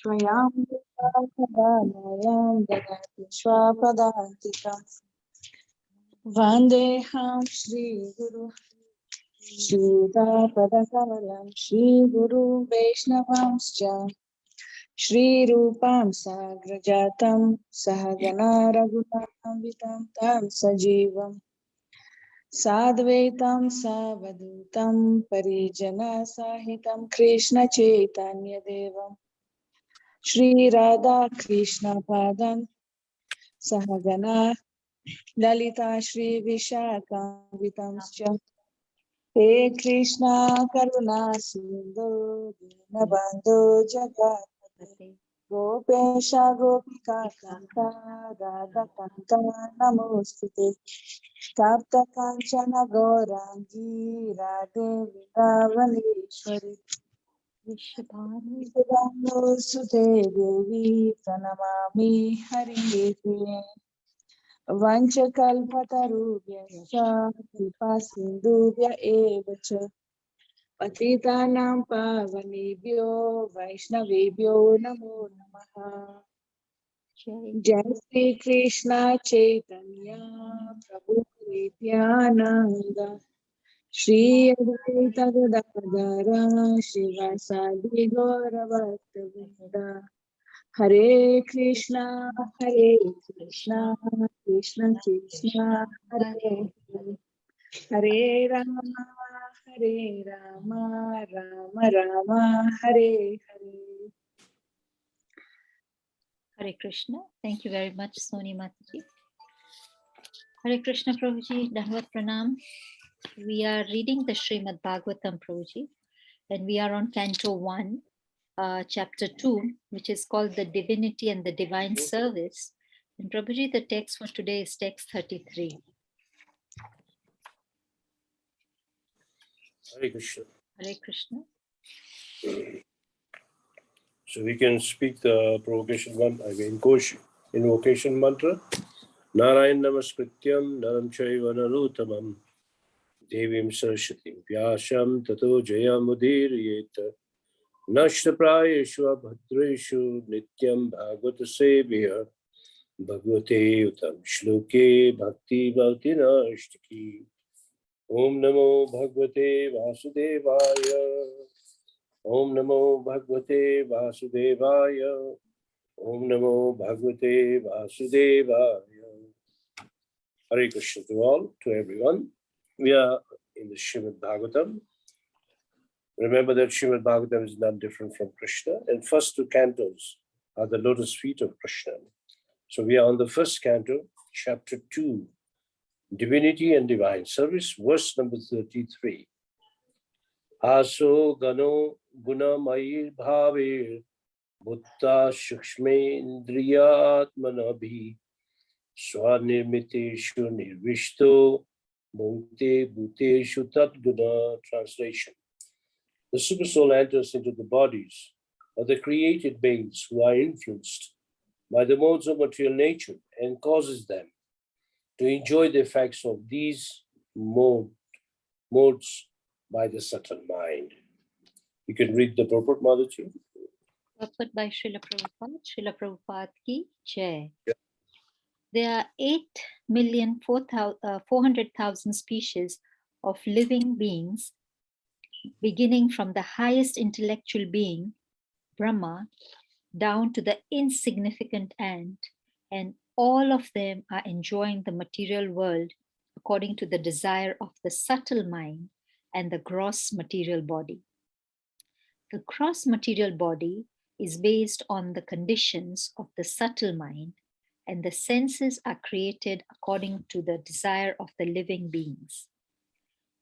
Swayam Dagati Swapadantika Vandeham Shri Guru Sridhar Shri Guru Vaishnavamscha Shri Rupam Sagrajatam Sahagana Raghunatambitam Tam Sajivam Sadvaitam Savadutam Parijana Sahitam Krishna Chaitanya Devam Shri Radha Krishna Padam Sahagana Lalita Shri Vishakam He Krishna Karuna Sindhu Dinabandhu Jagat Gopesha Gopika Kanta Radha Kanta Namostute Tapta Kanchana Gaurangi Radhe Vrindavaneshwari Vishnu Sute Devi Pranamami Hari Priye Vanchakalpatarubhyascha Kripa Sindhubhya eva cha Patitanam Pavanebhyo Vaishnavebhyo Namo Namaha Jai Shri Krishna Chaitanya Prabhu Nityananda Shri Advaita Gadadhara Shivasadi Gauravakta Hare Krishna, Krishna Krishna, Hare Hare, Hare Rama, Rama Rama, Hare Hare. Hare Krishna. Thank you very much, Soni Mataji. Hare Krishna, Prabhuji, Dandavat Pranam. We are reading the Srimad Bhagavatam, Prabhuji, and we are on Canto 1, Chapter 2, which is called The Divinity and the Divine Service. And Prabhuji, the text for today is text 33. Hare Krishna. Hare Krishna. So we can speak the invocation mantra. Narayan Namaskrityam Naram Chaiva Narutamam Devim Saraswatim Vyasam Tato Jayamudiriyeta Nashtaprayeshu Bhadreshu Nityam Bhagavata Sevya Bhagavate Utam Shloke Bhakti Bhakti Nashtaki Om Namo Bhagavate Vasudevaya Om Namo Bhagavate Vasudevaya Om Namo Bhagavate Vasudevaya. Hare Krishna to all, to everyone. We are in the Srimad Bhagavatam. Remember that Srimad Bhagavatam is not different from Krishna. And first two cantos are the lotus feet of Krishna. So we are on the first canto, chapter 2, Divinity and Divine Service, verse number 33. Aso gano guna mayir bhavir bhutta shukshme indriyatmanabhi Swanirmiteshu nirvishto bhukte bhuteshu tatguna. Translation. The supersoul enters into the bodies of the created beings who are influenced by the modes of material nature and causes them to enjoy the effects of these modes by the subtle mind. You can read the purport, Mataji. Purport by Srila Prabhupada. Srila Prabhupada ki Jai. There are 8,400,000 species of living beings, beginning from the highest intellectual being, Brahma, down to the insignificant ant, and all of them are enjoying the material world according to the desire of the subtle mind and the gross material body. The gross material body is based on the conditions of the subtle mind, and the senses are created according to the desire of the living beings.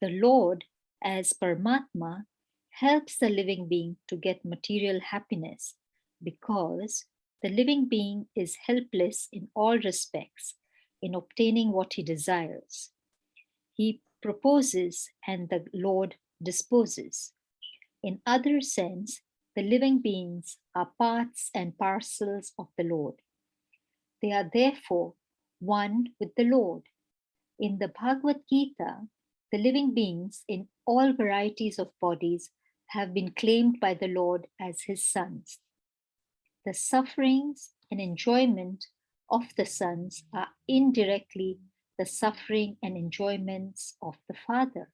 The Lord, as Paramatma, helps the living being to get material happiness because the living being is helpless in all respects in obtaining what he desires. He proposes and the Lord disposes. In other sense, the living beings are parts and parcels of the Lord. They are therefore one with the Lord. In the Bhagavad Gita, the living beings in all varieties of bodies have been claimed by the Lord as his sons. the sufferings and enjoyment of the sons are indirectly the suffering and enjoyments of the Father.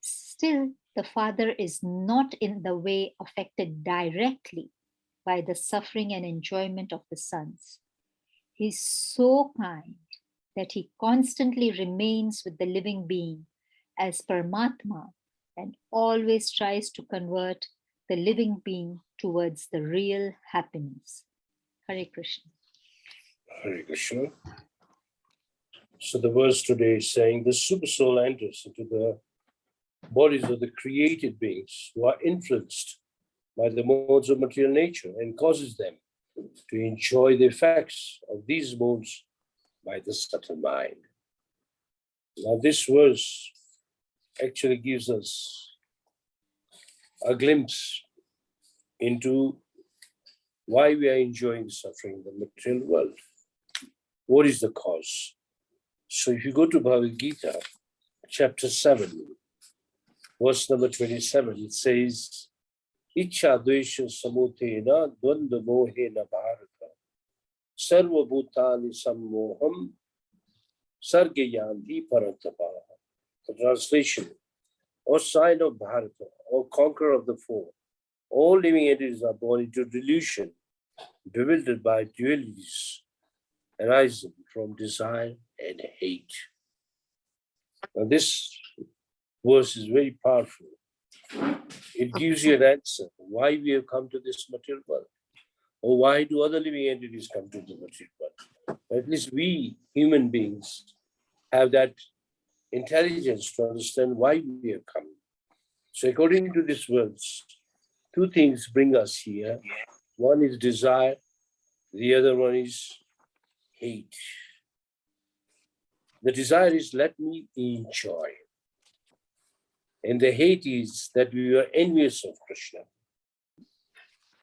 Still, the Father is not in the way affected directly by the suffering and enjoyment of the sons. He is so kind that he constantly remains with the living being as Paramatma and always tries to convert the living being towards the real happiness. Hare Krishna. Hare Krishna. So the verse today is saying the super soul enters into the bodies of the created beings who are influenced by the modes of material nature and causes them to enjoy the effects of these modes by the subtle mind. Now this verse actually gives us a glimpse into why we are enjoying suffering in the material world. What is the cause? So if you go to Bhagavad Gita, chapter 7, verse number 27, it says, Ichha dvesha samutena dvanda mohena bharata sarva bhutani sammoham sargayanti parantapa. The translation, O sign of Bharata, O conqueror of the four, all living entities are born into delusion, bewildered by dualities arising from desire and hate. Now this verse is very powerful. It gives you an answer why we have come to this material world, or why do other living entities come to the material world. At least we human beings have that intelligence to understand why we have come. So according to this verse, two things bring us here. One is desire, the other one is hate. The desire is let me enjoy. And the hate is that we are envious of Krishna.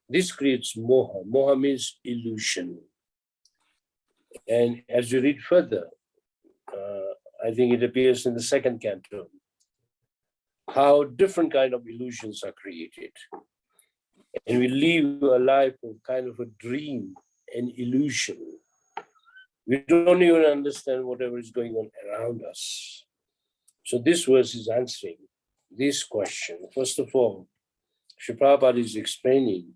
This creates moha. Moha means illusion. And as you read further, I think it appears in the second canto, how different kind of illusions are created. And we live a life of kind of a dream and illusion. We don't even understand whatever is going on around us. So this verse is answering this question. First of all, Sri Prabhupada is explaining,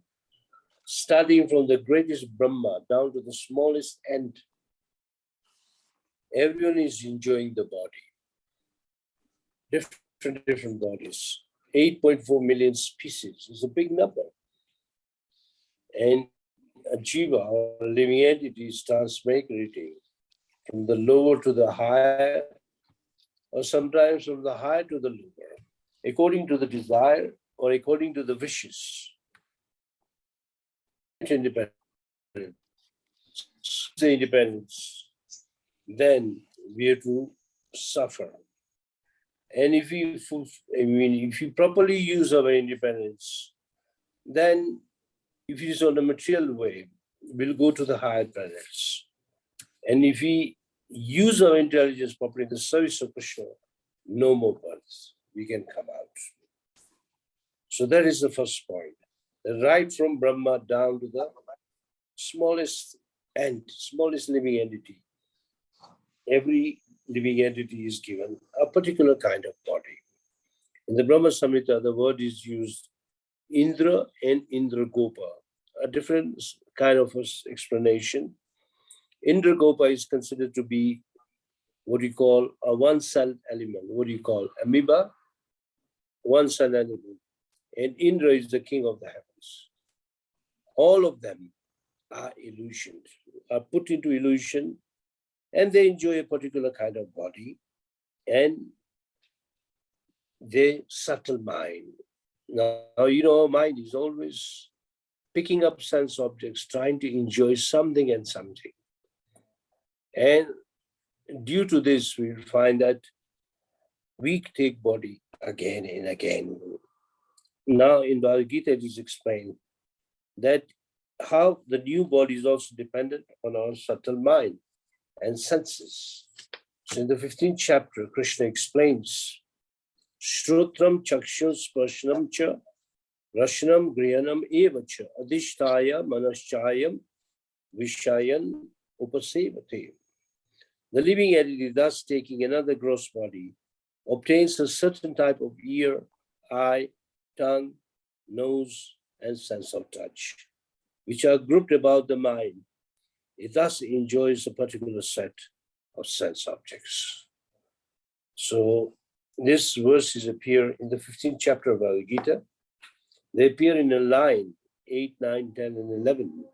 starting from the greatest Brahma down to the smallest ant, everyone is enjoying the body. Different bodies. 8.4 million species is a big number. And a jiva, or living entity, is transmigrating from the lower to the higher, or sometimes from the higher to the lower, according to the desire or according to the wishes. Independence. The independence, then we have to suffer. And if we properly use our independence, then if it is on a material way, we'll go to the higher planets. And if we use our intelligence properly in the service of Krishna, no more births, we can come out. So that is the first point. Right from Brahma down to the smallest ant, smallest living entity. Every living entity is given a particular kind of body. In the Brahma Samhita, the word is used Indra and Indragopa, a different kind of explanation. Indragopa is considered to be what you call a one-celled element. What do you call? Amoeba, one-celled element. And Indra is the king of the heavens. All of them are illusioned, are put into illusion, and they enjoy a particular kind of body and their subtle mind. Now, our mind is always picking up sense objects, trying to enjoy something and something. And due to this, we find that we take body again and again. Now, in Bhagavad Gita, it is explained that how the new body is also dependent on our subtle mind and senses. So in the 15th chapter, Krishna explains, Shrotram Chakshun Sparshanam Cha Rashanam Griyanam Evacha Adhishtaya Manaschayam Vishayan Upasevate. The living entity, thus taking another gross body, obtains a certain type of ear, eye, tongue, nose, and sense of touch, which are grouped about the mind. It thus enjoys a particular set of sense objects. So these verses appear in the 15th chapter of Bhagavad Gita. They appear in a line 8, 9, 10, and 11,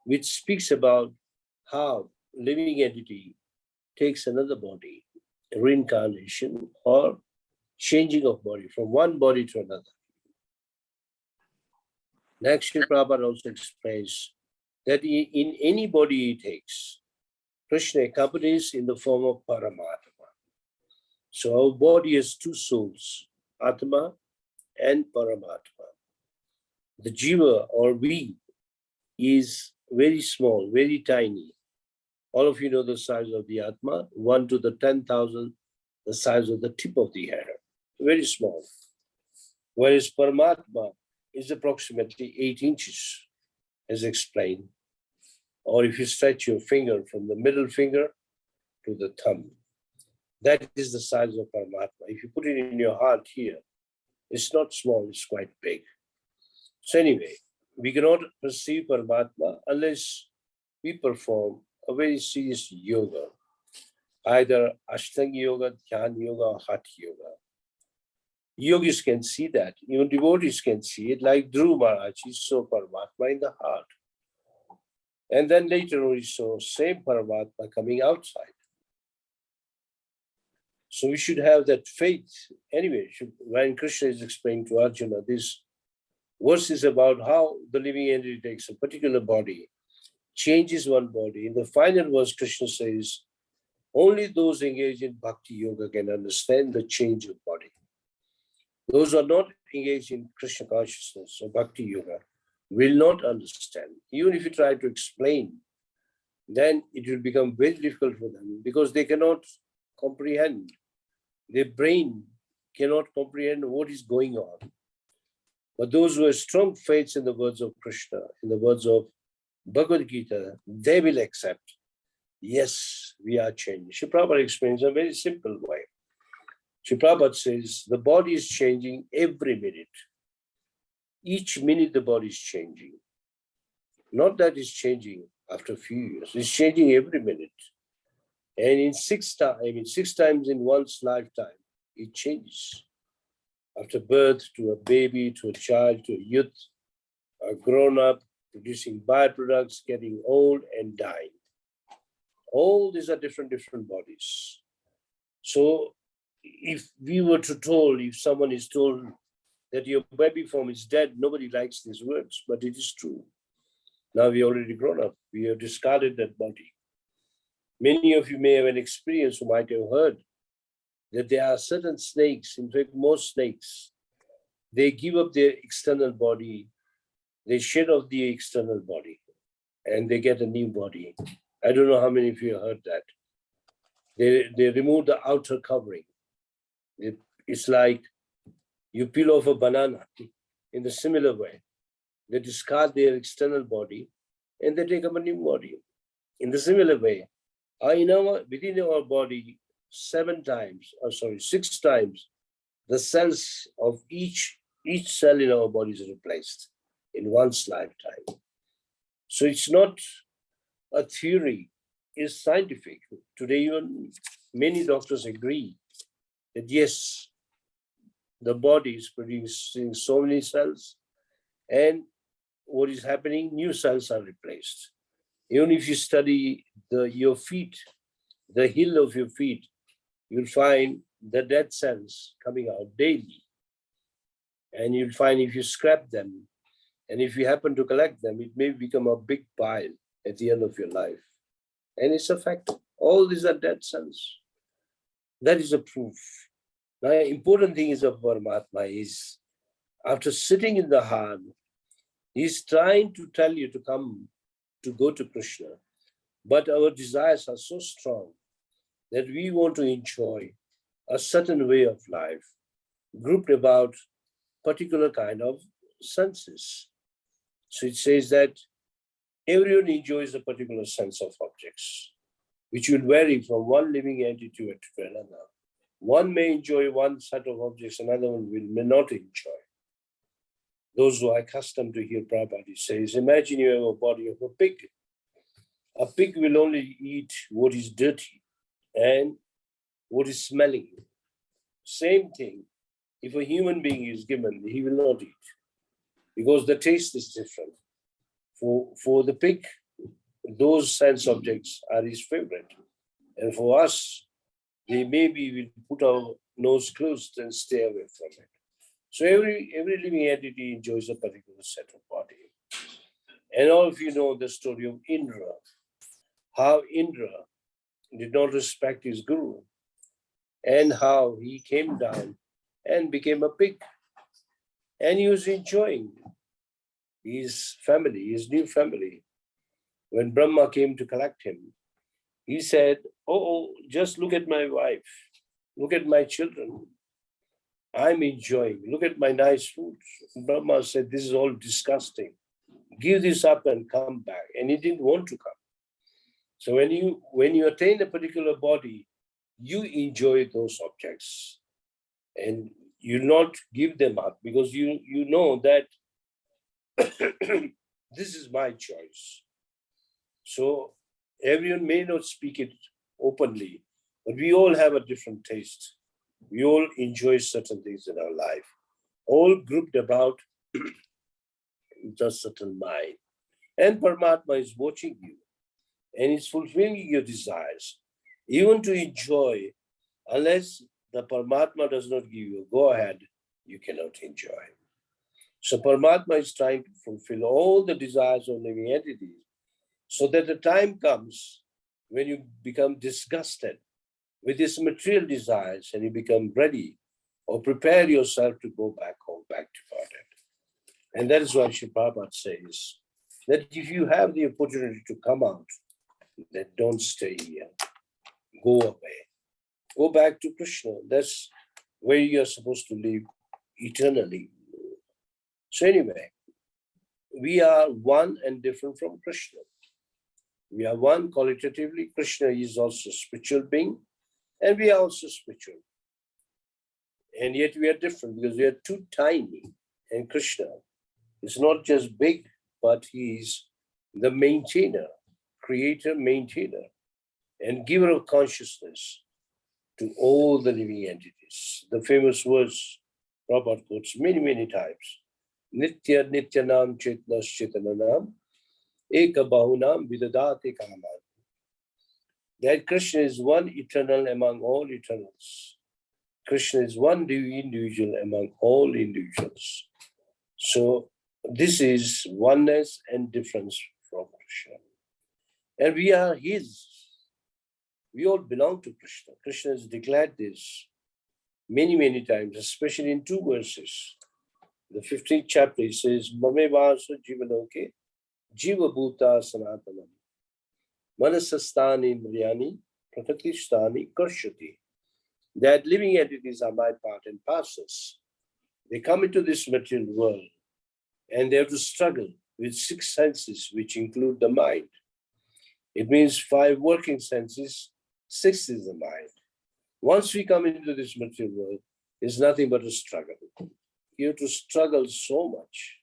which speaks about how living entity takes another body, reincarnation or changing of body from one body to another. Next, Sri Prabhupada also explains that in any body he takes, Krishna accompanies in the form of Paramatma. So our body has two souls, Atma and Paramatma. The Jiva or we is very small, very tiny. All of you know the size of the Atma, 1 to the 10,000, the size of the tip of the hair, very small. Whereas Paramatma is approximately 8 inches, as explained. Or if you stretch your finger from the middle finger to the thumb, that is the size of Paramatma. If you put it in your heart here, it's not small, it's quite big. So anyway, we cannot perceive Paramatma unless we perform a very serious yoga, either Ashtanga Yoga, Dhyan Yoga, or Hatha Yoga. Yogis can see that, even devotees can see it, like Dhruva Maharaj, he saw Paramatma in the heart. And then later on, he saw same Paramatma coming outside. So we should have that faith. Anyway, when Krishna is explaining to Arjuna, this verse is about how the living entity takes a particular body, changes one body. In the final verse, Krishna says, only those engaged in bhakti yoga can understand the change of body. Those who are not engaged in Krishna consciousness or bhakti yoga will not understand. Even if you try to explain, then it will become very difficult for them because they cannot comprehend. Their brain cannot comprehend what is going on. But those who have strong faith in the words of Krishna, in the words of Bhagavad Gita, they will accept, yes, we are changed. Sri Prabhupada explains in a very simple way. Sri Prabhupada says, the body is changing every minute. Each minute the body is changing. Not that it's changing after a few years, it's changing every minute. And in 6 times in one's lifetime, it changes. After birth, to a baby, to a child, to a youth, a grown-up, producing byproducts, getting old and dying. All these are different bodies. So if we were to told, if someone is told that your baby form is dead, nobody likes these words, but it is true. Now we already grown up, we have discarded that body. Many of you may have an experience who might have heard that there are certain snakes, in fact, most snakes, they give up their external body, they shed off the external body, and they get a new body. I don't know how many of you heard that. They remove the outer covering. It's like you peel off a banana in the similar way. They discard their external body and they take up a new body. In the similar way, within our body, 6 times, the cells of each cell in our body is replaced in one's lifetime. So it's not a theory, it's scientific. Today, even many doctors agree that yes, the body is producing so many cells, and what is happening, new cells are replaced. Even if you study your feet, the heel of your feet, you'll find the dead cells coming out daily. And you'll find if you scrap them, and if you happen to collect them, it may become a big pile at the end of your life. And it's a fact. All these are dead cells. That is a proof. Now, important thing is of Paramatma is, after sitting in the heart, he's trying to tell you to come, to go to Krishna. But our desires are so strong that we want to enjoy a certain way of life, grouped about particular kind of senses. So it says that everyone enjoys a particular sense of objects, which will vary from one living entity to another. One may enjoy one set of objects, another one may not enjoy. Those who are accustomed to hear Prabhupada says, imagine you have a body of a pig. A pig will only eat what is dirty and what is smelling. Same thing, if a human being is given, he will not eat because the taste is different. For the pig, those sense objects are his favorite. And for us, they maybe will put our nose closed and stay away from it. So every living entity enjoys a particular set of body. And all of you know the story of Indra, how Indra did not respect his guru, and how he came down and became a pig. And he was enjoying his family, his new family. When Brahma came to collect him, he said, oh, just look at my wife, look at my children. I'm enjoying, look at my nice food. Brahma said, this is all disgusting. Give this up and come back. And he didn't want to come. So when you attain a particular body, you enjoy those objects and you not give them up because you know that this is my choice. So everyone may not speak it openly, but we all have a different taste. We all enjoy certain things in our life, all grouped about just certain mind. And Paramatma is watching you and is fulfilling your desires. Even to enjoy, unless the Paramatma does not give you a go ahead, you cannot enjoy. So Paramatma is trying to fulfill all the desires of living entities so that the time comes when you become disgusted with these material desires and you become ready or prepare yourself to go back home, back to Godhead. And that is why Sri Prabhupada says that if you have the opportunity to come out, then don't stay here. Go away. Go back to Krishna. That's where you're supposed to live eternally. So anyway, we are one and different from Krishna. We are one qualitatively. Krishna is also a spiritual being, and we are also spiritual. And yet we are different because we are too tiny. And Krishna is not just big, but he is the maintainer, creator, maintainer, and giver of consciousness to all the living entities. The famous words Prabhupada quotes many times. Nitya Nityanam Chetnas Chetananam Eka Bahunam Vidadate Kaman. That Krishna is one eternal among all eternals. Krishna is one individual among all individuals. So this is oneness and difference from Krishna. And we are his. We all belong to Krishna. Krishna has declared this many times, especially in two verses. The 15th chapter, he says, Mame Vasu Jivaloke, Jiva Bhuta Sanatanam, Manasastani Mriani, Prakatistani Karshati. That living entities are my part and parcels. They come into this material world and they have to struggle with 6 senses, which include the mind. It means 5 working senses, 6 is the mind. Once we come into this material world, it's nothing but a struggle. You have to struggle so much.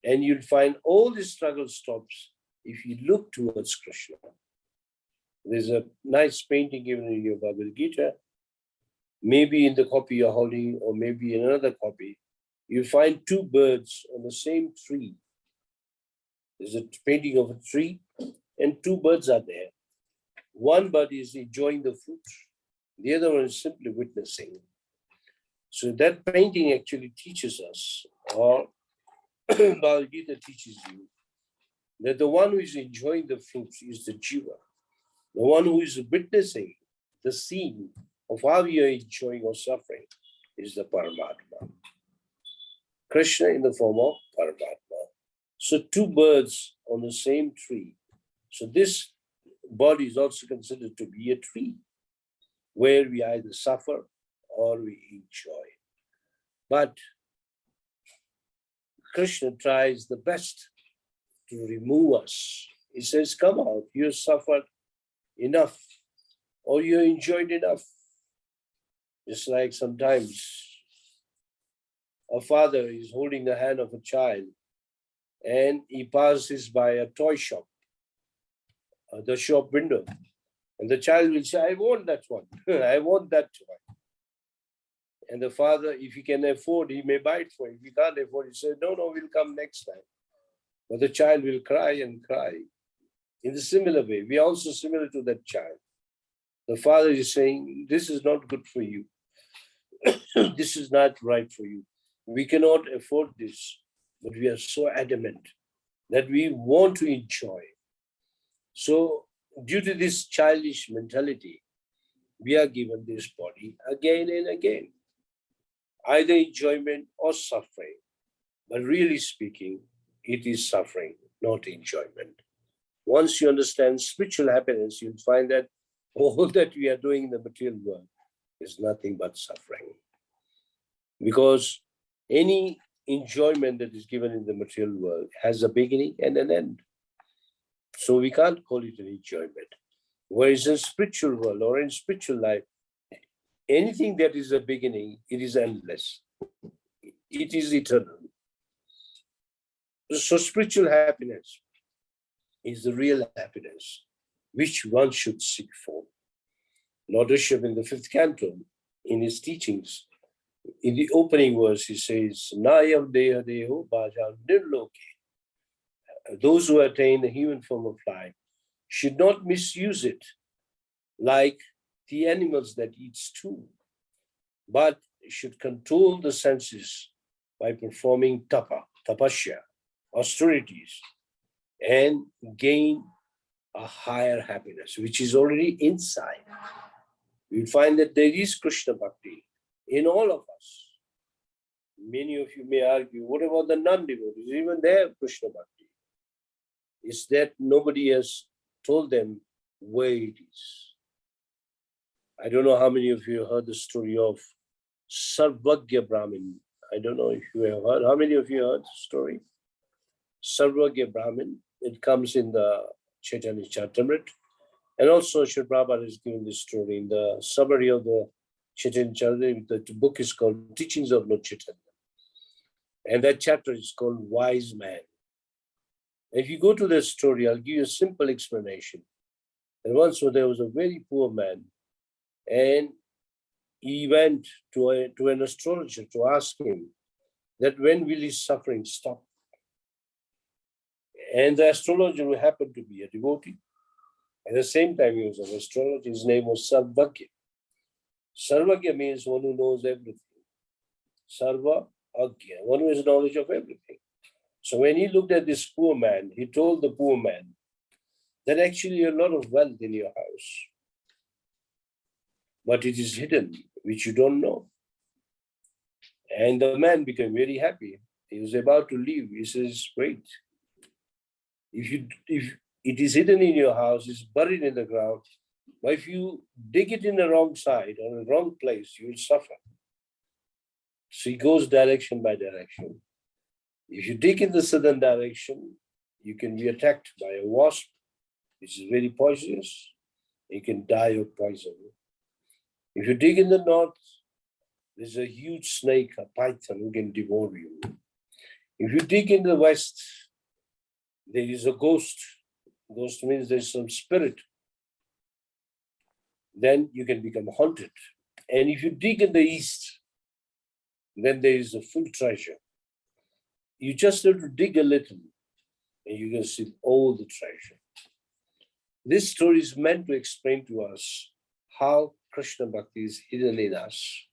And you'll find all this struggle stops if you look towards Krishna. There's a nice painting given in your Bhagavad Gita. Maybe in the copy you're holding, or maybe in another copy, you find 2 birds on the same tree. There's a painting of a tree, and 2 birds are there. One bird is enjoying the fruit. The other one is simply witnessing. So that painting actually teaches us, or Bhagavad Gita teaches you, that the one who is enjoying the fruits is the jiva. The one who is witnessing the scene of how you are enjoying or suffering is the Paramatma. Krishna in the form of Paramatma. So 2 birds on the same tree. So this body is also considered to be a tree, where we either suffer or we enjoy. But Krishna tries the best to remove us. He says, come out, you suffered enough, or you enjoyed enough. Just like sometimes a father is holding the hand of a child and he passes by a toy shop, the shop window, and the child will say, I want that one, I want that toy. And the father, if he can afford, he may buy it for him. If he can't afford, he says, no, we'll come next time. But the child will cry and cry. In the similar way, we are also similar to that child. The father is saying, this is not good for you. This is not right for you. We cannot afford this, but we are so adamant that we want to enjoy. So due to this childish mentality, we are given this body again and again, either enjoyment or suffering. But really speaking, it is suffering, not enjoyment. Once you understand spiritual happiness, you'll find that all that we are doing in the material world is nothing but suffering. Because any enjoyment that is given in the material world has a beginning and an end. So we can't call it an enjoyment. Whereas in spiritual world or in spiritual life, anything that is a beginning, it is endless. It is eternal. So spiritual happiness is the real happiness, which one should seek for. Lord Rishabh in the 5th canto, in his teachings, in the opening verse, he says, Nayam deha deho bhajan nirloke. Those who attain the human form of life should not misuse it like the animals that eat stew, but should control the senses by performing tapasya, austerities, and gain a higher happiness, which is already inside. You find that there is Krishna Bhakti in all of us. Many of you may argue, what about the non-devotees? Even they have Krishna Bhakti. It's that nobody has told them where it is. I don't know how many of you heard the story of Sarvagya Brahmin. I don't know if you have heard. How many of you heard the story? Sarvagya Brahmin. It comes in the Chaitanya Charitamrita. And also Sri Prabhupada has given this story in the summary of the Chaitanya Charitamrita. The book is called Teachings of Lord Chaitanya. And that chapter is called Wise Man. If you go to the story, I'll give you a simple explanation. And once there was a very poor man, and he went to an astrologer to ask him that when will his suffering stop? And the astrologer happened to be a devotee. At the same time, he was an astrologer. His name was Sarvagya. Sarvagya means one who knows everything. Sarva Agya, one who has knowledge of everything. So when he looked at this poor man, he told the poor man that actually a lot of wealth in your house, but it is hidden, which you don't know. And the man became very happy. He was about to leave. He says, wait, if it is hidden in your house, it's buried in the ground, but if you dig it in the wrong side or the wrong place, you will suffer. So he goes direction by direction. If you dig in the southern direction, you can be attacked by a wasp, which is very poisonous. You can die of poison. If you dig in the north, there's a huge snake, a python, who can devour you. If you dig in the west, there is a ghost. Ghost means there's some spirit. Then you can become haunted. And if you dig in the east, then there is a full treasure. You just have to dig a little and you can see all the treasure. This story is meant to explain to us how Krishna Bhakti is hidden in us.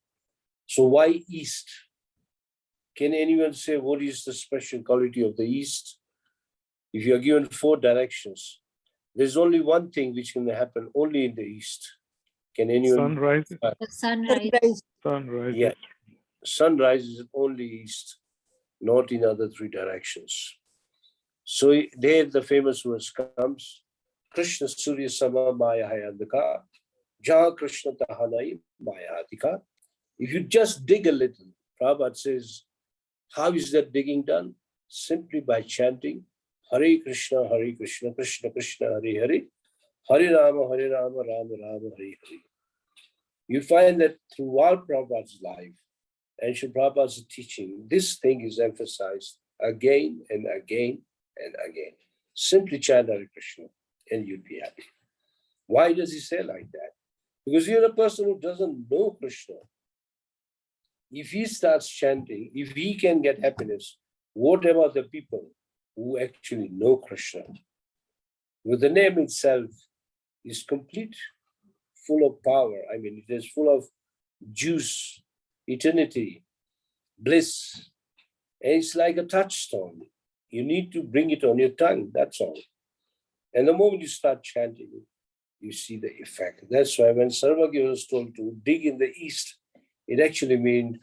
So why East? Can anyone say what is the special quality of the East? If you are given 4 directions, there's only one thing which can happen only in the East. Can anyone? Sunrise. The sunrise. Sunrise. Yeah, sunrise is only East, not in other 3 directions. So there the famous verse comes, Krishna Surya Sama Maya Hayadaka, Jaha Krishna Tahanai Maya Adhika. If you just dig a little, Prabhupada says, how is that digging done? simply by chanting Hare Krishna, Krishna Krishna, Hare Hare, Hare Rama, Rama Rama, Hare Hare. You find that throughout Prabhupada's life and Srila Prabhupada's teaching, this thing is emphasized again and again and again. Simply chant Hare Krishna and you'll be happy. Why does he say like that? Because you're a person who doesn't know Krishna. If he starts chanting, if he can get happiness, what about the people who actually know Krishna? With the name itself is complete, full of power. I mean, it is full of juice, eternity, bliss. And it's like a touchstone. You need to bring it on your tongue, that's all. And the moment you start chanting, you see the effect. That's why when Sarvagya was told to dig in the east, it actually means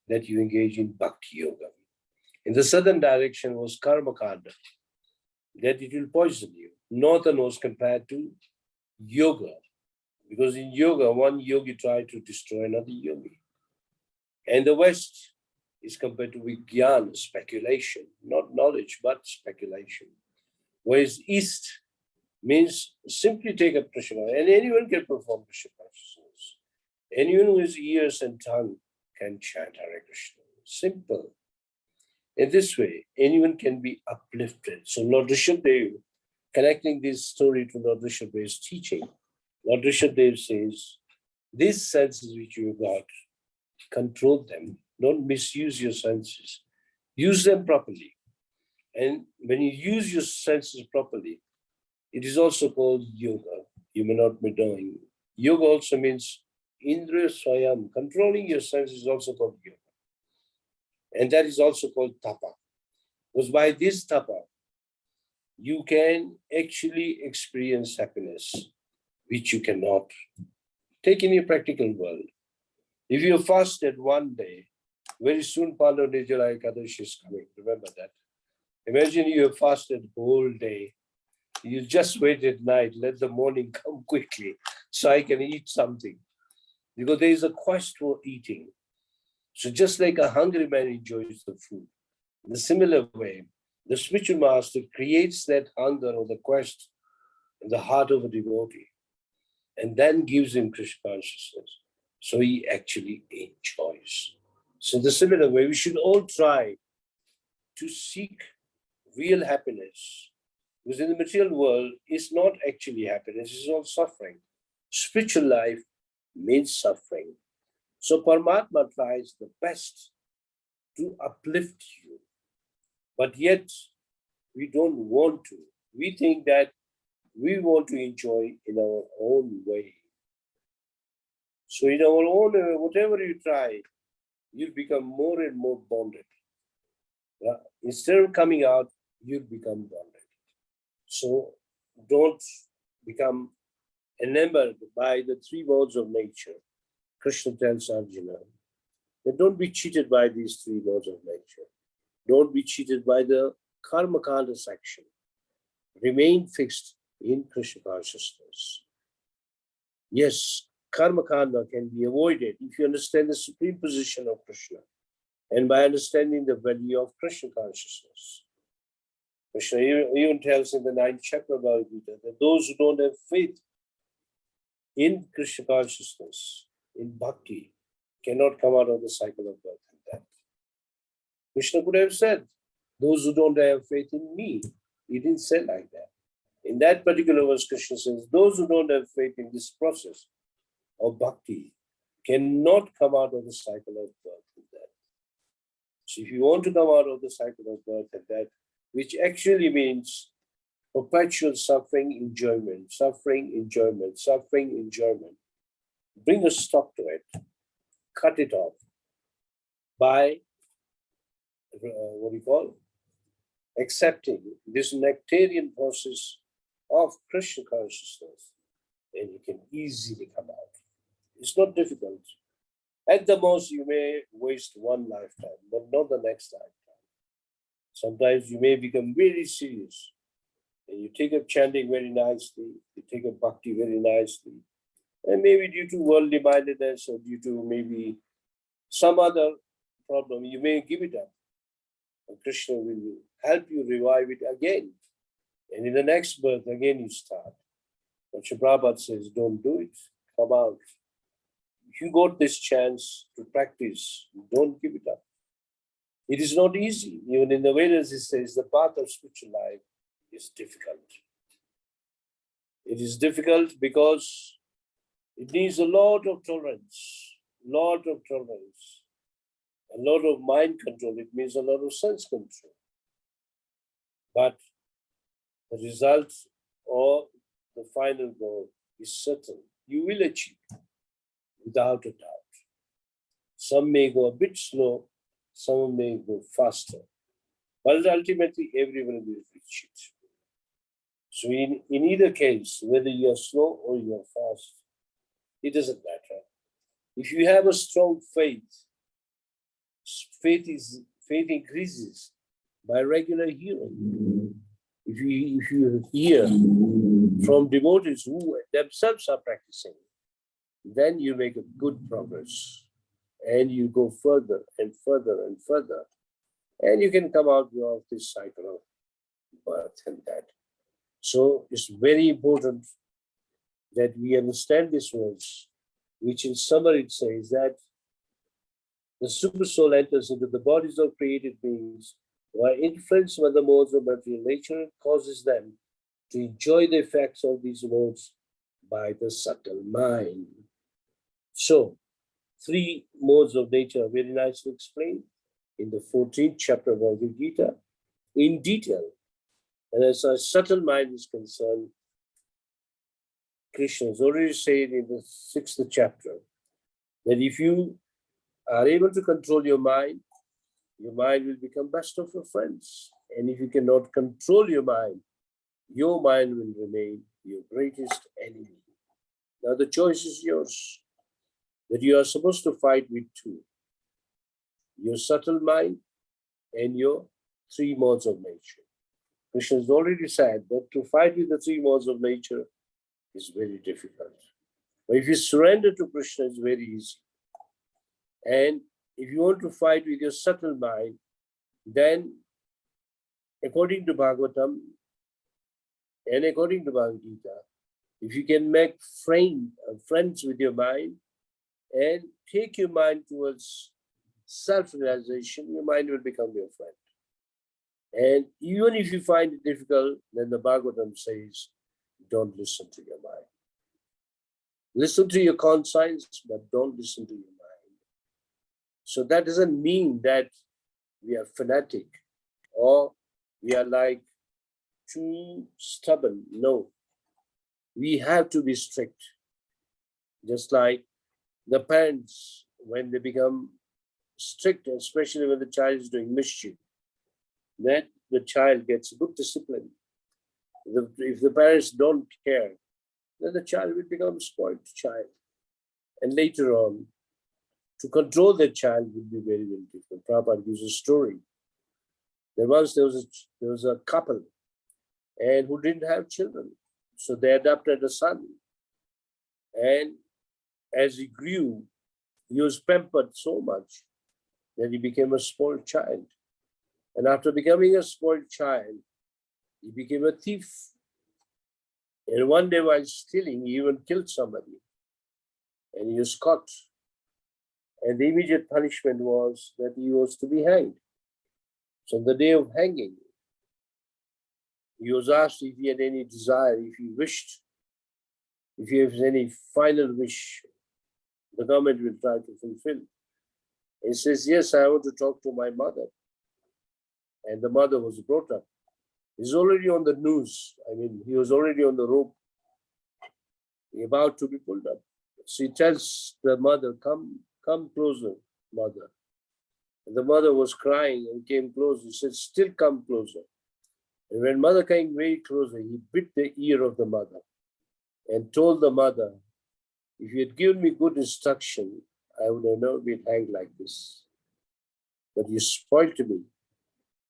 that you engage in bhakti yoga. In the southern direction was karma kanda, that it will poison you. Northern was compared to yoga, because in yoga, one yogi tried to destroy another yogi. And the west is compared to Vijnana, speculation, not knowledge, but speculation. Whereas east means simply take up Krishna, and anyone can perform Krishna consciousness. Anyone who has ears and tongue can chant Hare Krishna. Simple. In this way, anyone can be uplifted. So Lord Rishabdev, connecting this story to Lord Rishabdev's teaching, Lord Rishabdev says, these senses which you got, control them. Don't misuse your senses. Use them properly. And when you use your senses properly, it is also called yoga. You may not be knowing. Yoga also means Indriya Swayam. Controlling your senses is also called yoga. And that is also called tapa. Because by this tapa, you can actually experience happiness, which you cannot. Take in your practical world. If you fasted one day, very soon Palo Nijala Ekadashi is coming. Remember that. Imagine you have fasted whole day. You just wait at night, let the morning come quickly so I can eat something. Because there is a quest for eating. So just like a hungry man enjoys the food, in a similar way, the spiritual master creates that hunger or the quest in the heart of a devotee and then gives him Krishna consciousness. So he actually enjoys. So the similar way, we should all try to seek real happiness. Because in the material world, it's not actually happiness, it's all suffering. Spiritual life means suffering. So Paramatma tries the best to uplift you. But yet, we don't want to. We think that we want to enjoy in our own way. So in our own way, whatever you try, you'll become more and more bonded. Instead of coming out, you'll become bonded. So don't become enamored by the three modes of nature. Krishna tells Arjuna that don't be cheated by these three modes of nature. Don't be cheated by the karma kanda section. Remain fixed in Krishna consciousness. Yes, karma kanda can be avoided if you understand the supreme position of Krishna and by understanding the value of Krishna consciousness. Krishna even tells in the 9th chapter of Bhagavad Gita that those who don't have faith in Krishna consciousness, in bhakti, cannot come out of the cycle of birth and death. Krishna could have said, those who don't have faith in me. He didn't say like that. In that particular verse, Krishna says, those who don't have faith in this process of bhakti cannot come out of the cycle of birth and death. So if you want to come out of the cycle of birth and death, which actually means perpetual suffering, enjoyment, suffering, enjoyment, suffering, enjoyment, bring a stop to it, cut it off by, accepting this nectarian process of Krishna consciousness, and you can easily come out. It's not difficult. At the most, you may waste one lifetime, but not the next lifetime. Sometimes you may become very serious, and you take up chanting very nicely, you take up bhakti very nicely, and maybe due to worldly mindedness or due to maybe some other problem, you may give it up. And Krishna will help you revive it again. And in the next birth, again you start. But Srila Prabhupada says, don't do it. Come out. If you got this chance to practice, don't give it up. It is not easy. Even in the Vedas, it says the path of spiritual life is difficult. It is difficult because it needs a lot of tolerance, a lot of mind control. It means a lot of sense control. But the result or the final goal is certain. You will achieve without a doubt. Some may go a bit slow, some may go faster, but ultimately everyone will reach it. So in either case, whether you are slow or you are fast, it doesn't matter. If you have a strong faith, faith increases by regular hearing. If you hear from devotees who themselves are practicing, then you make a good progress. And you go further and further and further. And you can come out of this cycle of birth and that. So it's very important that we understand this verse, which in summary it says that the super soul enters into the bodies of created beings who are influenced by the modes of material nature, causes them to enjoy the effects of these modes by the subtle mind. So, 3 modes of nature are very nicely explained in the 14th chapter of Bhagavad Gita in detail. And as our subtle mind is concerned, Krishna has already said in the 6th chapter that if you are able to control your mind will become best of your friends. And if you cannot control your mind will remain your greatest enemy. Now the choice is yours, that you are supposed to fight with 2. Your subtle mind and your 3 modes of nature. Krishna has already said that to fight with the 3 modes of nature is very difficult. But if you surrender to Krishna, it's very easy. And if you want to fight with your subtle mind, then according to Bhagavatam and according to Bhagavad Gita, if you can make friends with your mind and take your mind towards self-realization, your mind will become your friend. And even if you find it difficult, then the Bhagavatam says, don't listen to your mind. Listen to your conscience, but don't listen to your mind. So that doesn't mean that we are fanatic or we are like too stubborn. No, we have to be strict. Just like the parents, when they become strict, especially when the child is doing mischief, then the child gets good discipline. If the parents don't care, then the child will become a spoiled child. And later on, to control the child will be very, very difficult. Prabhupada gives a story. There was a couple and who didn't have children. So they adopted a son. And as he grew, he was pampered so much that he became a spoiled child. And after becoming a spoiled child, he became a thief. And one day while stealing, he even killed somebody. And he was caught. And the immediate punishment was that he was to be hanged. So on the day of hanging, he was asked if he had any desire, if he wished, if he has any final wish, the government will try to fulfill. He says, yes, I want to talk to my mother. And the mother was brought up. He's already on the noose. He was already on the rope, about to be pulled up. So he tells the mother, come closer, mother. And the mother was crying and came closer. He said, still come closer. And when mother came very closer, he bit the ear of the mother and told the mother, if you had given me good instruction, I would have never been hanged like this. But you spoiled me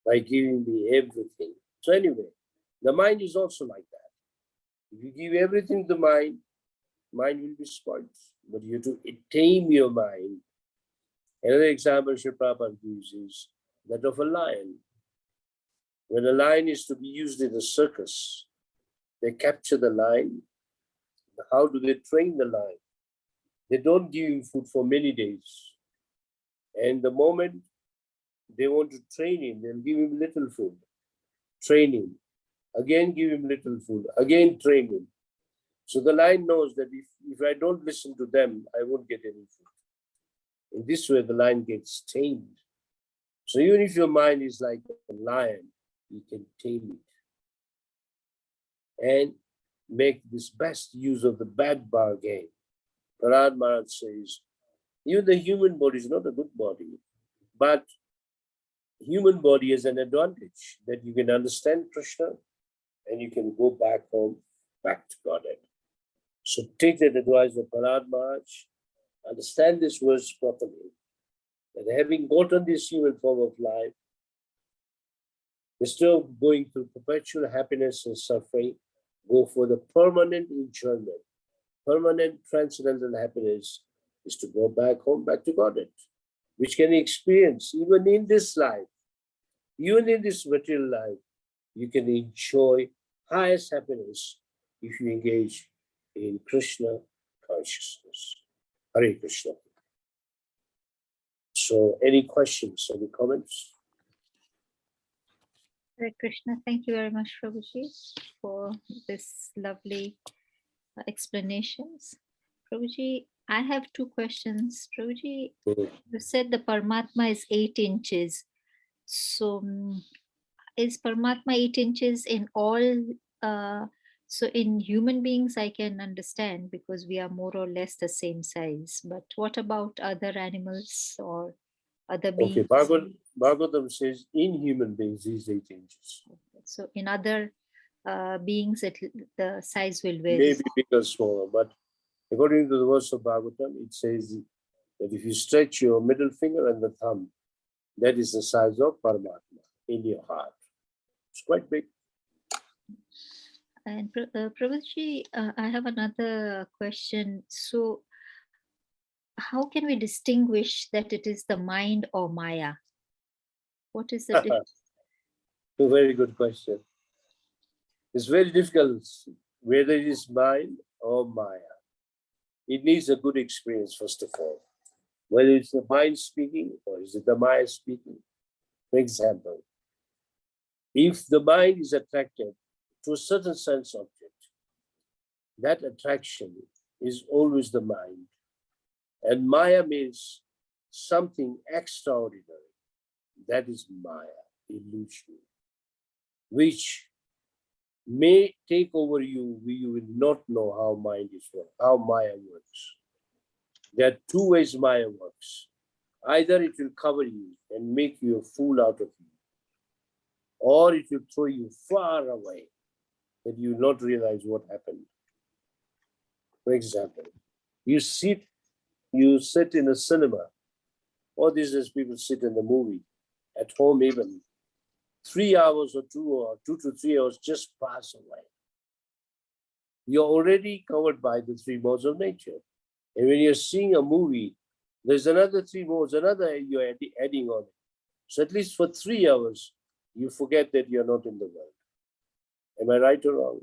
by giving me everything. So anyway, the mind is also like that. If you give everything to the mind will be spoiled. But you have to tame your mind. Another example Srila Prabhupada gives is that of a lion. When a lion is to be used in a circus, they capture the lion. How do they train the lion? They don't give him food for many days. And the moment they want to train him, they'll give him little food, train him, again give him little food, again train him. So the lion knows that if I don't listen to them, I won't get any food. In this way, the lion gets tamed. So even if your mind is like a lion, you can tame it and make this best use of the bad bargain. Prahlad Maharaj says, even the human body is not a good body, but human body has an advantage that you can understand Krishna and you can go back home, back to Godhead. So take that advice of Prahlad Maharaj, understand this verse properly, that having gotten this human form of life, instead of going through perpetual happiness and suffering, go for the permanent enjoyment. Permanent transcendental happiness is to go back home, back to Godhead, which can experience even in this life, even in this material life. You can enjoy highest happiness if you engage in Krishna consciousness. Hare Krishna. So, any questions, any comments? Hare Krishna. Thank you very much, Prabhuji, for this lovely explanations. Prabhuji, I have two questions. Prabhuji, you said the Paramatma is 8 inches. So is Paramatma 8 inches in all? So in human beings, I can understand because we are more or less the same size. But what about other animals or other beings? Okay, Bhagavatam says in human beings is 8 inches. So in other beings, the size will vary. Maybe bigger, smaller, but according to the verse of Bhagavatam, it says that if you stretch your middle finger and the thumb, that is the size of Paramatma in your heart. It's quite big. And Prabhuji, I have another question. So how can we distinguish that it is the mind or Maya? What is the difference? A very good question. It's very difficult whether it is mind or Maya. It needs a good experience, first of all. Whether it's the mind speaking or is it the Maya speaking. For example, if the mind is attracted to a certain sense object, that attraction is always the mind. And Maya means something extraordinary. That is Maya, illusion, which may take over you. You will not know how how Maya works. There are two ways Maya works. Either it will cover you and make you a fool out of you, or it will throw you far away that you will not realize what happened. For example, you sit in a cinema, or these days people sit in the movie, at home even. 3 hours or 2 to 3 hours just pass away. You're already covered by the 3 modes of nature. And when you're seeing a movie, there's another 3 modes, you're adding on it. So at least for 3 hours, you forget that you're not in the world. Am I right or wrong?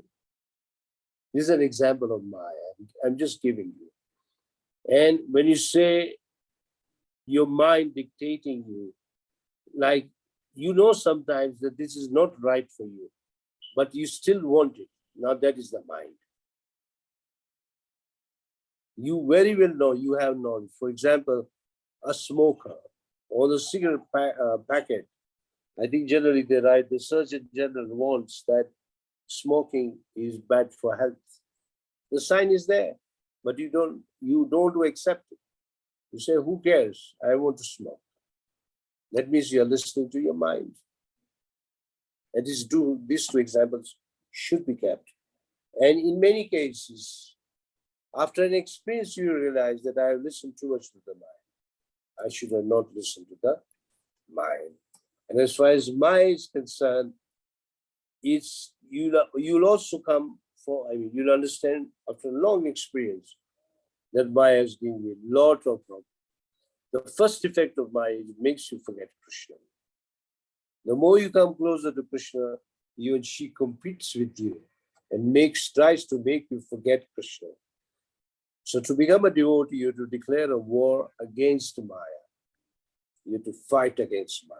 This is an example of Maya. I'm just giving you. And when you say your mind dictating you, like you know sometimes that this is not right for you, but you still want it. Now that is the mind. You very well know, you have knowledge. For example, a smoker or the cigarette packet, I think generally they write the Surgeon General wants that smoking is bad for health. The sign is there, but you don't accept it. You say, who cares? I want to smoke. That means you're listening to your mind. And these two examples should be kept. And in many cases, after an experience, you realize that I have listened too much to the mind. I should have not listened to the mind. And as far as mind is concerned, you'll also come you'll understand after a long experience that Maya has given you a lot of problems. The first effect of Maya is it makes you forget Krishna. The more you come closer to Krishna, even she competes with you and tries to make you forget Krishna. So to become a devotee, you have to declare a war against Maya. You have to fight against Maya.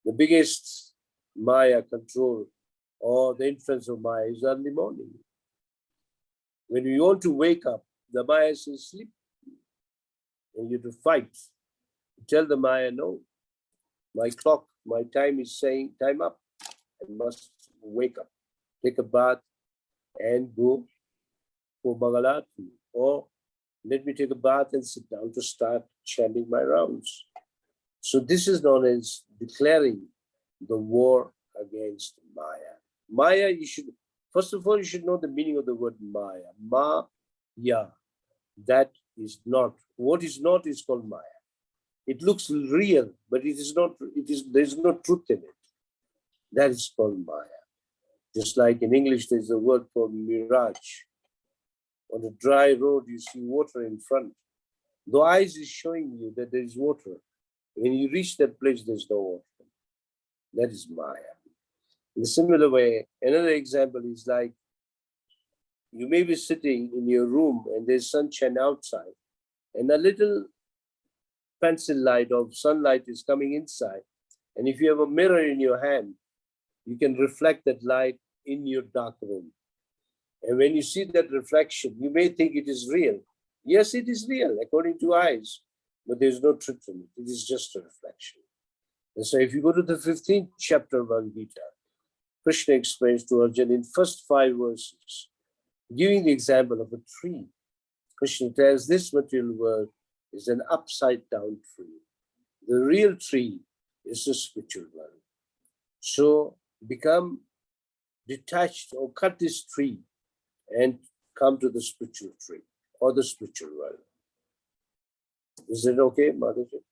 The biggest Maya control or the influence of Maya is early morning. When you want to wake up, the Maya says sleep. And you have to fight. Tell the Maya, no, my clock, my time is saying time up. I must wake up, take a bath, and go for Mangalarti. Or let me take a bath and sit down to start chanting my rounds. So this is known as declaring the war against Maya. Maya, first of all, you should know the meaning of the word Maya. Ma-ya, that is not. What is not is called Maya. It looks real, but it is not. There is no truth in it. That is called Maya. Just like in English, there's a word called mirage. On a dry road, you see water in front. The eyes is showing you that there is water. When you reach that place, there's no water. That is Maya. In a similar way, another example is like you may be sitting in your room and there's sunshine outside, and a little pencil light of sunlight is coming inside. And if you have a mirror in your hand, you can reflect that light in your dark room. And when you see that reflection, you may think it is real. Yes, it is real according to eyes, but there's no truth in it. It is just a reflection. And so if you go to the 15th chapter of Bhagavad Gita, Krishna explains to Arjuna in first 5 verses, giving the example of a tree. Krishna tells this material world is an upside down tree. The real tree is the spiritual world. So become detached or cut this tree and come to the spiritual tree or the spiritual world. Is it okay, Madhaji?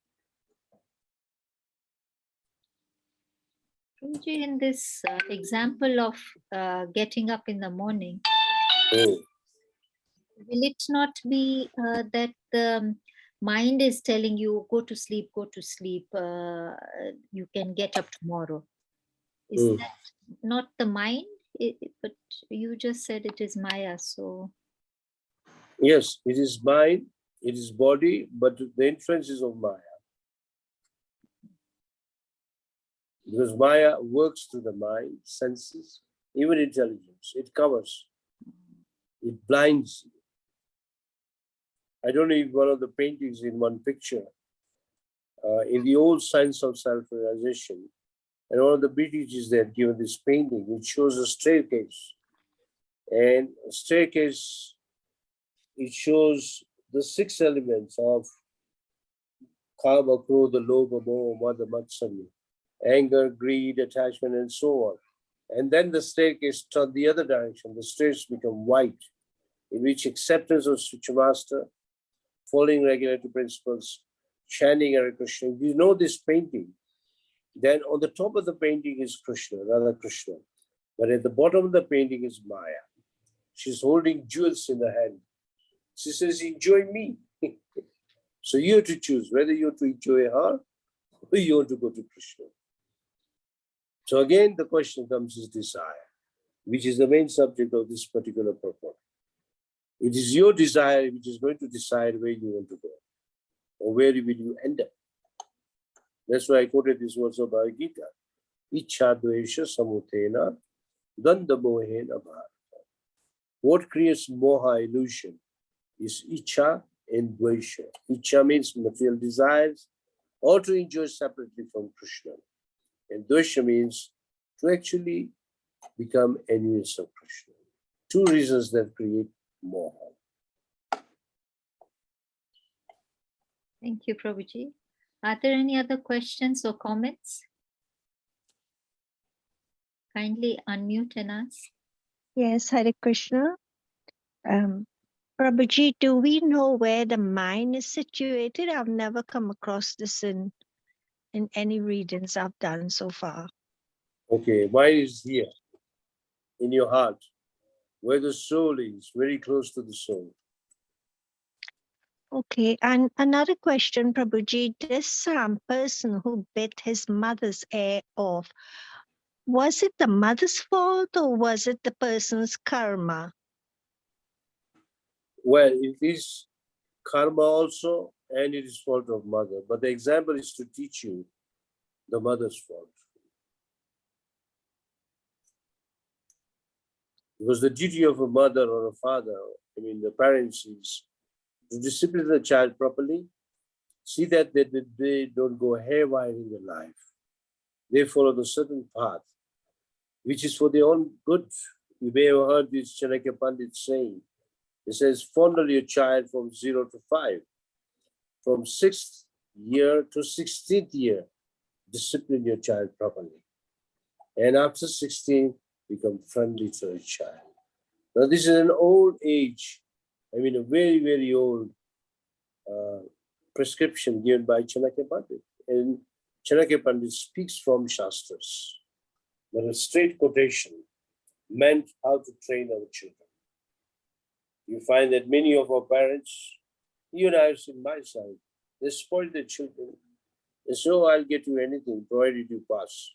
Prabhuji, in this example of getting up in the morning, Oh. will it not be that the mind is telling you, go to sleep, you can get up tomorrow? Is that not the mind? But you just said it is Maya, so. Yes, it is mind, it is body, but the influence is of Maya. Because Maya works through the mind, senses, even intelligence. It covers, it blinds you. I don't know if one of the paintings in one picture, in the old science of self-realization, and one of the British they had given this painting, which shows a staircase. And a staircase, it shows the 6 elements of Kama, Krodha, Lobha, Moha, Mada, Matsarya, anger, greed, attachment, and so on. And then the staircase turned the other direction. The stairs become white, in which acceptance of spiritual master, following regulatory principles, chanting Hare Krishna. If you know this painting, then on the top of the painting is Krishna, Radha Krishna. But at the bottom of the painting is Maya. She's holding jewels in the hand. She says, enjoy me. So you have to choose whether you want to enjoy her or you want to go to Krishna. So again, the question comes is desire, which is the main subject of this particular purport. It is your desire which is going to decide where you want to go or where will you end up. That's why I quoted this words of Bhagavad Gita. Ichha dvesha samutena danda mohena bharata. What creates moha, illusion, is ichha and dvesha. Ichha means material desires or to enjoy separately from Krishna. And dvesha means to actually become enemies of Krishna. 2 reasons that create moha. Thank you, Prabhuji. Are there any other questions or comments? Kindly unmute and ask. Yes, Hare Krishna. Prabhuji, do we know where the mind is situated? I've never come across this in any readings I've done so far. Okay, mind is here, in your heart, where the soul is, very close to the soul. Okay, and another question, Prabhuji. This person who bit his mother's ear off, was it the mother's fault or was it the person's karma? Well, it is karma also, and it is fault of mother. But the example is to teach you the mother's fault. Because the duty of a mother or a father, I mean the parents, is to discipline the child properly, see that they don't go haywire in their life. They follow the certain path, which is for their own good. You may have heard this Chanakya Pandit saying, he says, fondle your child from 0 to 5. From 6th year to 16th year, discipline your child properly. And after 16, become friendly to a child. Now, this is an old age, I mean, a very, very old prescription given by Chanakya Pandit. And Chanakya Pandit speaks from Shastras, but a straight quotation meant how to train our children. You find that many of our parents, you and I have seen my side, they spoil their children. They say, oh, I'll get you anything, provided you pass.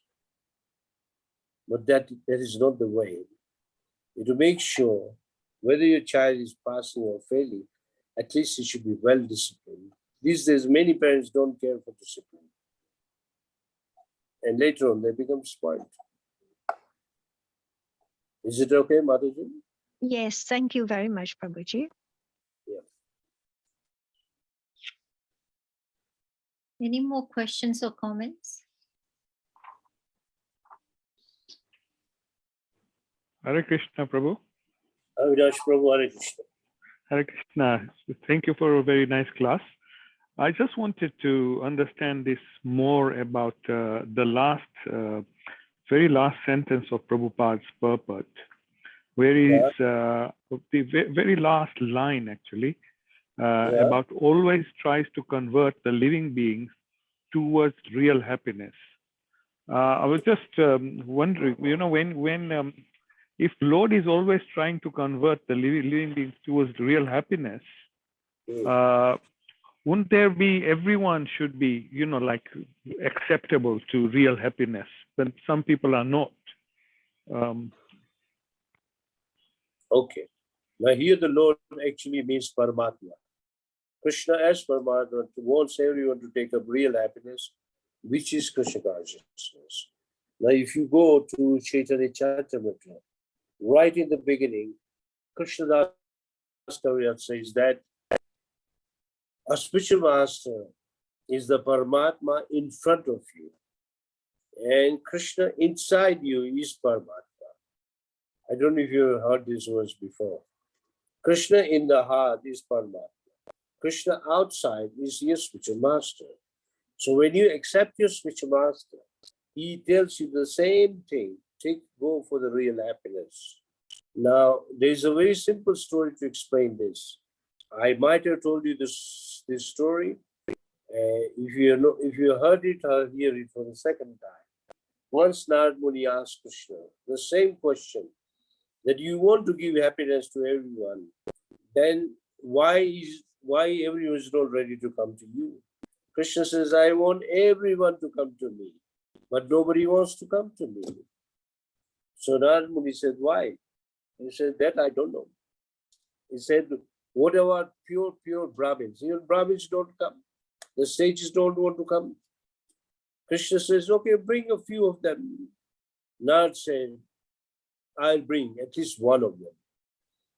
But that is not the way. To make sure whether your child is passing or failing, at least he should be well disciplined. These days, many parents don't care for discipline. And later on, they become spoiled. Is it okay, Mataji? Yes, thank you very much, Prabhuji. Yeah. Any more questions or comments? Hare Krishna, Prabhu. Avinash Prabhu, Hare Krishna. Hare Krishna. Thank you for a very nice class. I just wanted to understand this more about the very last sentence of Prabhupada's purport, where is the very last line actually about always tries to convert the living beings towards real happiness. I was just wondering, when if Lord is always trying to convert the living beings towards real happiness, wouldn't there be, everyone should be, like acceptable to real happiness, when some people are not? Okay. Now here the Lord actually means Paramatma. Krishna as Paramatma wants everyone to take up real happiness, which is Krishna consciousness. Now if you go to Chaitanya Charitamrita, right in the beginning, Krishna Das Prabhuji says that a spiritual master is the Paramatma in front of you, and Krishna inside you is Paramatma. I don't know if you have heard these words before. Krishna in the heart is Paramatma. Krishna outside is your spiritual master. So when you accept your spiritual master, he tells you the same thing. Go for the real happiness. Now, there's a very simple story to explain this. I might have told you this story. If you heard it, I'll hear it for the second time. Once Narad Muni asked Krishna the same question, that you want to give happiness to everyone, then why everyone is not ready to come to you? Krishna says, I want everyone to come to me, but nobody wants to come to me. So Narad Muni said, why? He said, that I don't know. He said, what about pure Brahmins? Even Brahmins don't come. The sages don't want to come. Krishna says, okay, bring a few of them. Narad said, I'll bring at least one of them.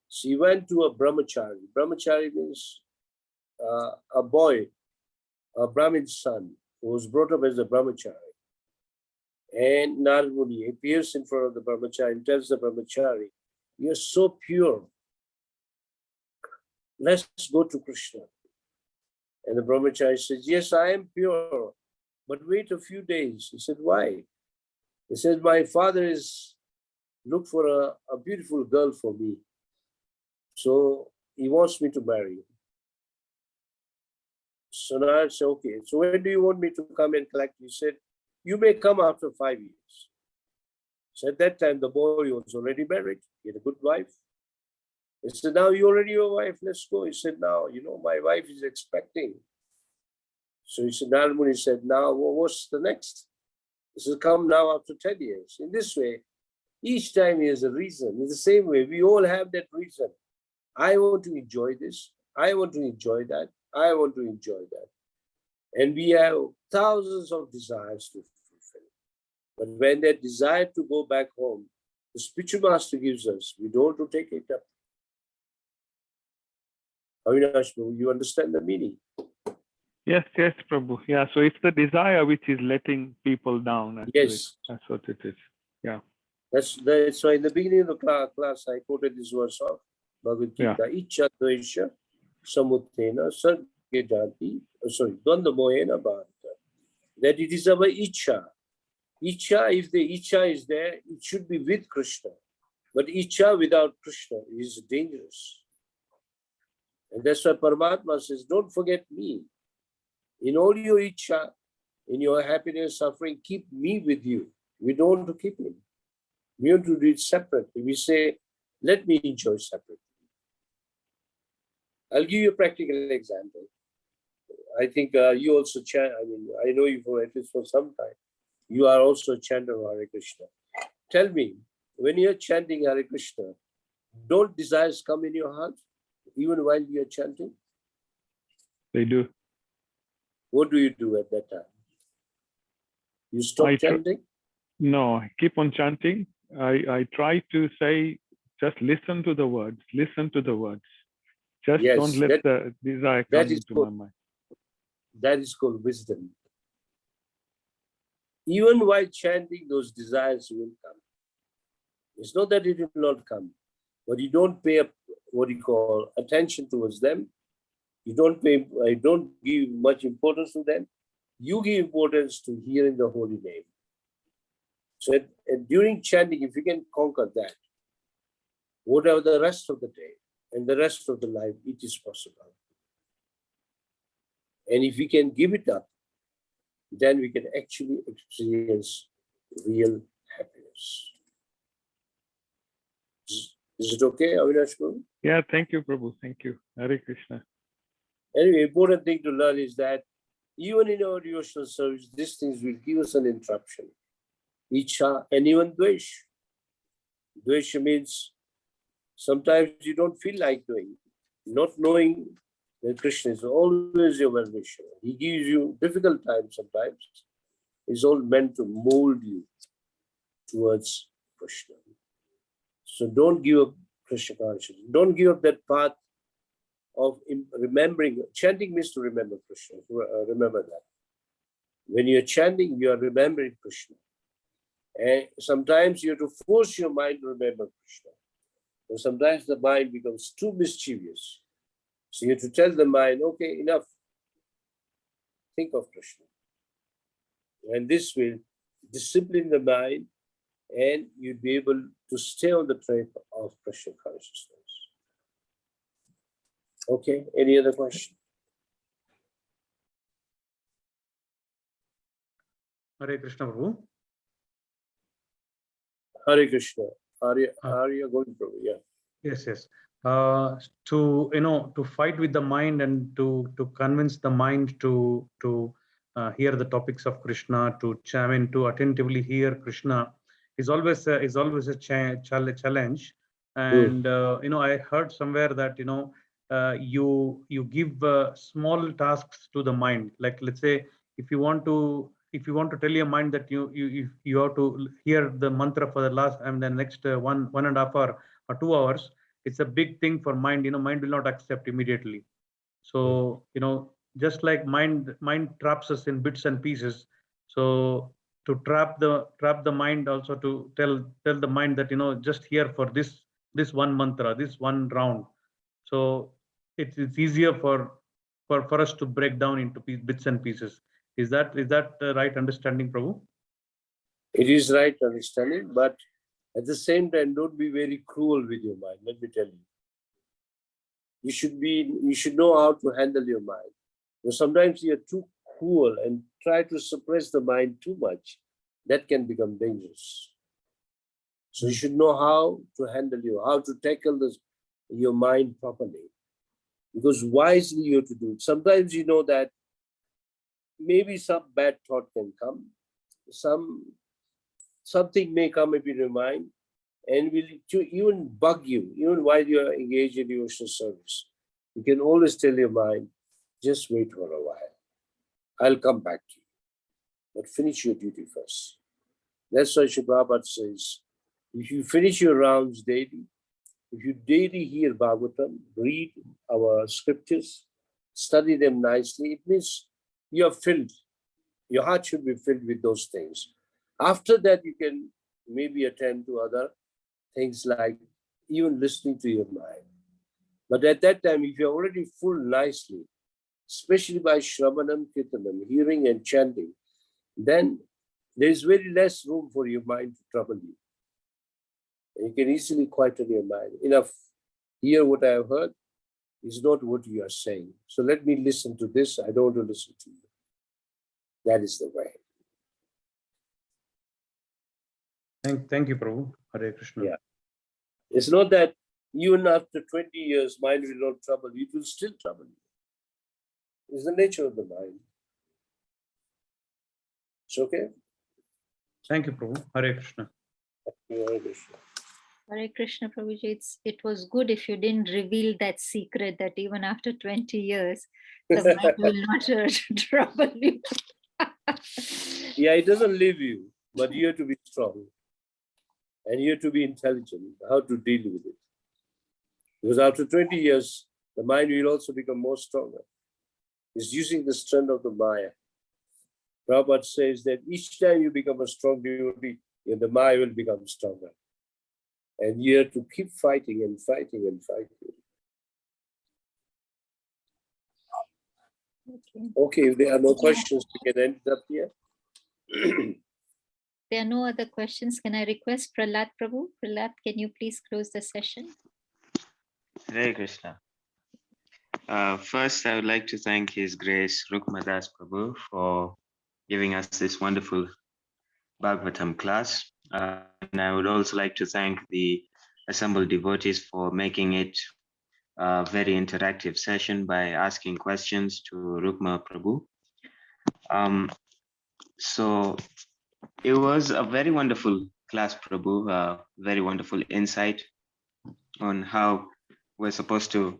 So he went to a brahmachari. Brahmachari means a boy, a Brahmin's son, who was brought up as a brahmachari. And Narad Muni appears in front of the brahmachari and tells the brahmachari, you're so pure. Let's go to Krishna. And the brahmachari says, yes, I am pure, but wait a few days. He said, why? He said, my father is look for a beautiful girl for me. So he wants me to marry. So Narad said, okay, so when do you want me to come and collect? He said, you may come after 5 years. So at that time, the boy was already married. He had a good wife. He said, now you already have a wife, let's go. He said, now, my wife is expecting. So he said, Narada Muni said, now what's the next? He said, come now after 10 years. In this way, each time he has a reason. In the same way, we all have that reason. I want to enjoy this. I want to enjoy that. I want to enjoy that. And we have thousands of desires to fulfill. But when that desire to go back home, the spiritual master gives us, we don't want to take it up. Avinash, you understand the meaning? Yes, Prabhu. Yeah, so it's the desire which is letting people down. Actually. Yes. That's what it is. Yeah. That's why in the beginning of the class, I quoted this verse of Bhagavad Gita. Ichcha dvesha samuttena sarge jati, dvanda mohena bharata. That it is our ichcha. Ichcha, if the ichcha is there, it should be with Krishna. But ichcha without Krishna is dangerous. And that's why Paramatma says, don't forget me. In all your ichcha, in your happiness, suffering, keep me with you. We don't want to keep him. We want to do it separately. We say, let me enjoy separately. I'll give you a practical example. I think you also chant, I know you for at least for some time. You are also a chanter of Hare Krishna. Tell me, when you're chanting Hare Krishna, don't desires come in your heart, even while you're chanting? They do. What do you do at that time? You stop chanting? No, I keep on chanting. I try to say, just listen to the words, listen to the words. Just don't let the desire come into my mind. That is called wisdom. Even while chanting, those desires will come. It's not that it will not come, but you don't pay up what you call attention towards them. You don't give much importance to them. You give importance to hearing the holy name. So during chanting, if you can conquer that, whatever the rest of the day and the rest of the life, it is possible. And if we can give it up, then we can actually experience real happiness. Is it okay, Avinash Prabhu? Yeah, thank you, Prabhu. Thank you. Hare Krishna. Anyway, important thing to learn is that even in our devotional service, these things will give us an interruption. Ichha and even dvesh. Dvesh means sometimes you don't feel like doing, not knowing that Krishna is always your well-wisher. He gives you difficult times sometimes. It's all meant to mold you towards Krishna. So don't give up Krishna consciousness. Don't give up that path of remembering. Chanting means to remember Krishna. Remember that. When you're chanting, you are remembering Krishna. And sometimes you have to force your mind to remember Krishna. And sometimes the mind becomes too mischievous. So you have to tell the mind, okay, enough. Think of Krishna. And this will discipline the mind, and you'll be able to stay on the track of Krishna consciousness. Okay, any other question? Hare Krishna, Prabhu. Hare Krishna. Arya Govind Prabhu, yeah. Yes. To fight with the mind and to convince the mind to hear the topics of Krishna, to attentively hear Krishna is always a challenge. And I heard somewhere that you give small tasks to the mind. Like, let's say, if you want to tell your mind that you have to hear the mantra for the last the next 1.5 hour or 2 hours, it's a big thing for mind. Mind will not accept immediately. So just like mind traps us in bits and pieces. So to trap the mind, also to tell the mind that just here for this one mantra, this one round. So it's easier for us to break down into bits and pieces. Is that the right understanding, Prabhu? It is right understanding, but at the same time, don't be very cruel with your mind. Let me tell you. You should know how to handle your mind. Sometimes you're too cruel and try to suppress the mind too much. That can become dangerous. So you should know how to handle how to tackle your mind properly. Because wisely you have to do it. Sometimes you know that maybe some bad thought can come, something may come up in your mind and will even bug you, even while you are engaged in devotional service. You can always tell your mind, just wait for a while. I'll come back to you. But finish your duty first. That's why Srila Prabhupada says, if you finish your rounds daily, if you daily hear Bhagavatam, read our scriptures, study them nicely, it means you are filled. Your heart should be filled with those things. After that, you can maybe attend to other things like even listening to your mind. But at that time, if you're already full nicely, especially by Shravanam, Kirtanam, hearing and chanting, then there's very less room for your mind to trouble you. And you can easily quieten your mind. Enough, hear what I have heard is not what you are saying. So let me listen to this. I don't want to listen to you. That is the way. Thank you, Prabhu. Hare Krishna. Yeah. It's not that even after 20 years, mind will not trouble you. It will still trouble you. It's the nature of the mind. It's okay? Thank you, Prabhu. Hare Krishna. Hare Krishna. Hare Krishna, Prabhuji, it was good if you didn't reveal that secret that even after 20 years, the mind will not trouble you. Yeah, it doesn't leave you, but you have to be strong. And you have to be intelligent, how to deal with it. Because after 20 years, the mind will also become more stronger. It's using the strength of the Maya. Prabhupada says that each time you become a strong devotee, the Maya will become stronger. And you have to keep fighting and fighting and fighting. Okay, if there are no questions, we can end it up here. There are no other questions. Can I request Prahlad Prabhu? Prahlad, can you please close the session? Hare Krishna. First, I would like to thank His Grace Rukma Das Prabhu for giving us this wonderful Bhagavatam class. And I would also like to thank the assembled devotees for making it a very interactive session by asking questions to Rukma Prabhu. So it was a very wonderful class, Prabhu, very wonderful insight on how we're supposed to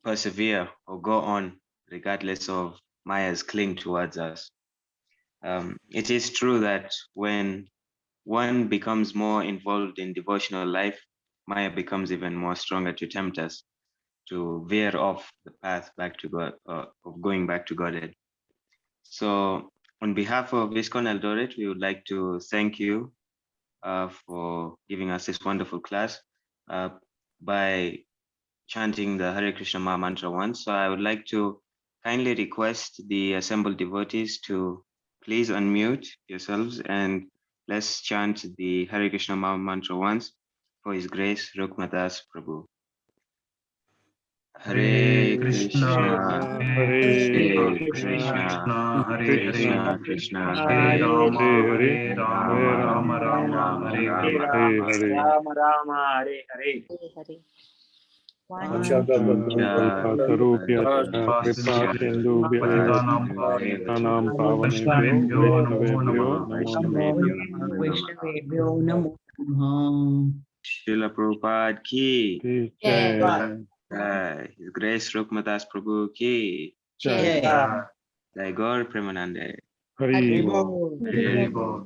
persevere or go on regardless of Maya's cling towards us. It is true that when one becomes more involved in devotional life, Maya becomes even more stronger to tempt us to veer off the path back to God, of going back to Godhead. So on behalf of ISKCON Eldoret, we would like to thank you for giving us this wonderful class by chanting the Hare Krishna Maha Mantra once. So I would like to kindly request the assembled devotees to please unmute yourselves and let's chant the Hare Krishna Maha Mantra once for His Grace Rukma Das Prabhu. Hare Krishna, Hare Krishna, Krishna Krishna, Hare Hare Rama, Rama, Rama Hare Rama, Hare Hare. Rama Rama Hare Hare. Hare. Kalpatarubhya kripa sindhubhya Nam pavanebhyo Vaishnavebhyo Namo Vaishnavebhyo Namo Namaha. Srila Prabhupada ki, Jai. His Grace Rukma Das Prabhu ki, Jai. Jai. Jai Gaur Premanande. Hari Hare Bol. Hare Bol.